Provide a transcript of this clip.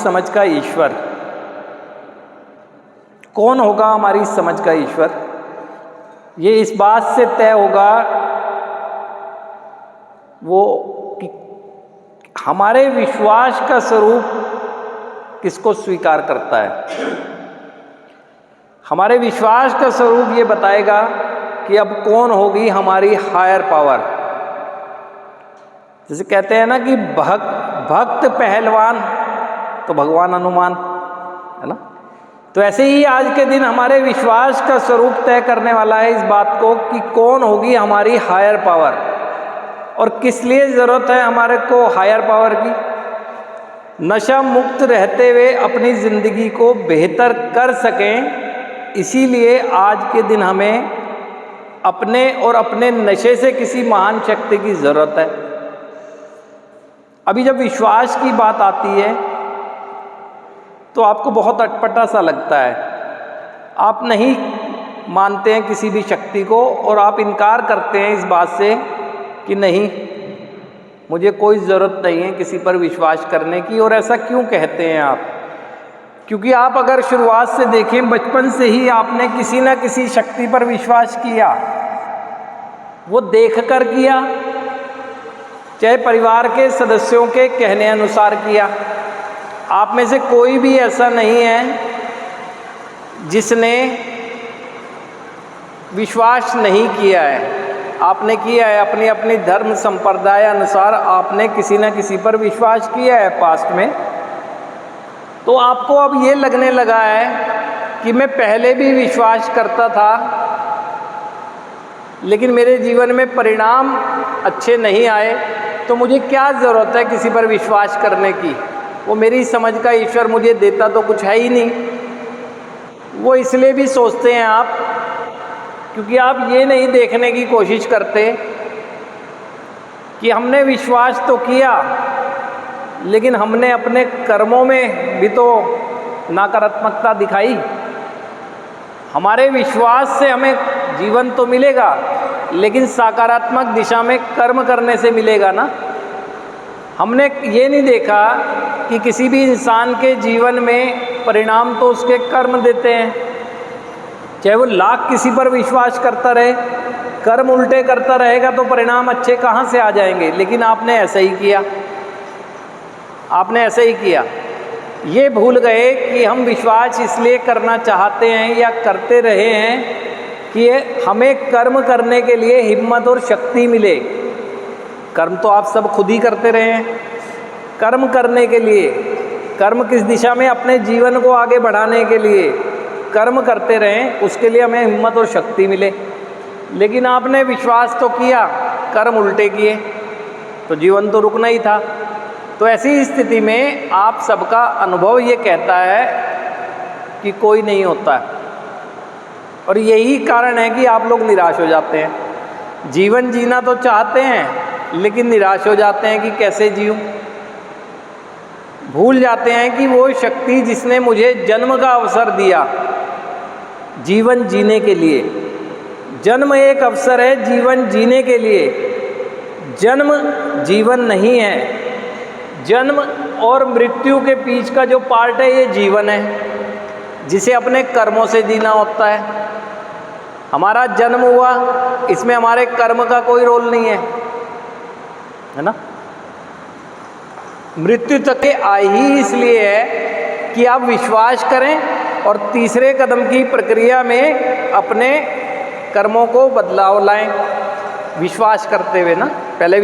समझ का ईश्वर। कौन होगा हमारी समझ का ईश्वर? ये इस बात से तय होगा वो कि हमारे विश्वास का स्वरूप किसको स्वीकार करता है। हमारे विश्वास का स्वरूप ये बताएगा कि अब कौन होगी हमारी हायर पावर। जैसे कहते हैं ना कि भक्त पहलवान तो भगवान हनुमान, है ना। तो ऐसे ही आज के दिन हमारे विश्वास का स्वरूप तय करने वाला है इस बात को कि कौन होगी हमारी हायर पावर और किस लिए ज़रूरत है हमारे को हायर पावर की। नशा मुक्त रहते हुए अपनी ज़िंदगी को बेहतर कर सकें, इसीलिए आज के दिन हमें अपने और अपने नशे से किसी महान शक्ति की ज़रूरत है। अभी जब विश्वास की बात आती है तो आपको बहुत अटपटा सा लगता है। आप नहीं मानते हैं किसी भी शक्ति को और आप इनकार करते हैं इस बात से कि नहीं, मुझे कोई ज़रूरत नहीं है किसी पर विश्वास करने की। और ऐसा क्यों कहते हैं आप? क्योंकि आप अगर शुरुआत से देखें, बचपन से ही आपने किसी न किसी शक्ति पर विश्वास किया। वो देखकर किया, चाहे परिवार के सदस्यों के कहने अनुसार किया। आप में से कोई भी ऐसा नहीं है जिसने विश्वास नहीं किया है। आपने किया है, अपनी अपनी धर्म संप्रदाय अनुसार आपने किसी न किसी पर विश्वास किया है पास्ट में। तो आपको अब ये लगने लगा है कि मैं पहले भी विश्वास करता था लेकिन मेरे जीवन में परिणाम अच्छे नहीं आए, तो मुझे क्या ज़रूरत है किसी पर विश्वास करने की। वो मेरी समझ का ईश्वर मुझे देता तो कुछ है ही नहीं। वो इसलिए भी सोचते हैं आप क्योंकि आप ये नहीं देखने की कोशिश करते कि हमने विश्वास तो किया लेकिन हमने अपने कर्मों में भी तो नकारात्मकता दिखाई। हमारे विश्वास से हमें जीवन तो मिलेगा लेकिन सकारात्मक दिशा में कर्म करने से मिलेगा ना। हमने ये नहीं देखा कि किसी भी इंसान के जीवन में परिणाम तो उसके कर्म देते हैं। चाहे वो लाख किसी पर विश्वास करता रहे, कर्म उल्टे करता रहेगा तो परिणाम अच्छे कहाँ से आ जाएंगे। लेकिन आपने ऐसा ही किया, आपने ऐसा ही किया। ये भूल गए कि हम विश्वास इसलिए करना चाहते हैं या करते रहे हैं कि हमें कर्म करने के लिए हिम्मत और शक्ति मिले। कर्म तो आप सब खुद ही करते रहे हैं। कर्म करने के लिए, कर्म किस दिशा में, अपने जीवन को आगे बढ़ाने के लिए कर्म करते रहें, उसके लिए हमें हिम्मत और शक्ति मिले। लेकिन आपने विश्वास तो किया, कर्म उल्टे किए, तो जीवन तो रुकना ही था। तो ऐसी स्थिति में आप सबका अनुभव ये कहता है कि कोई नहीं होता है। और यही कारण है कि आप लोग निराश हो जाते हैं। जीवन जीना तो चाहते हैं लेकिन निराश हो जाते हैं कि कैसे जीऊं। भूल जाते हैं कि वो शक्ति जिसने मुझे जन्म का अवसर दिया जीवन जीने के लिए, जन्म एक अवसर है जीवन जीने के लिए। जन्म जीवन नहीं है। जन्म और मृत्यु के बीच का जो पार्ट है ये जीवन है जिसे अपने कर्मों से जीना होता है। हमारा जन्म हुआ, इसमें हमारे कर्म का कोई रोल नहीं है ना। मृत्यु तक के आई ही इसलिए है कि आप विश्वास करें और तीसरे कदम की प्रक्रिया में अपने कर्मों को बदलाव लाएं विश्वास करते हुए ना। पहले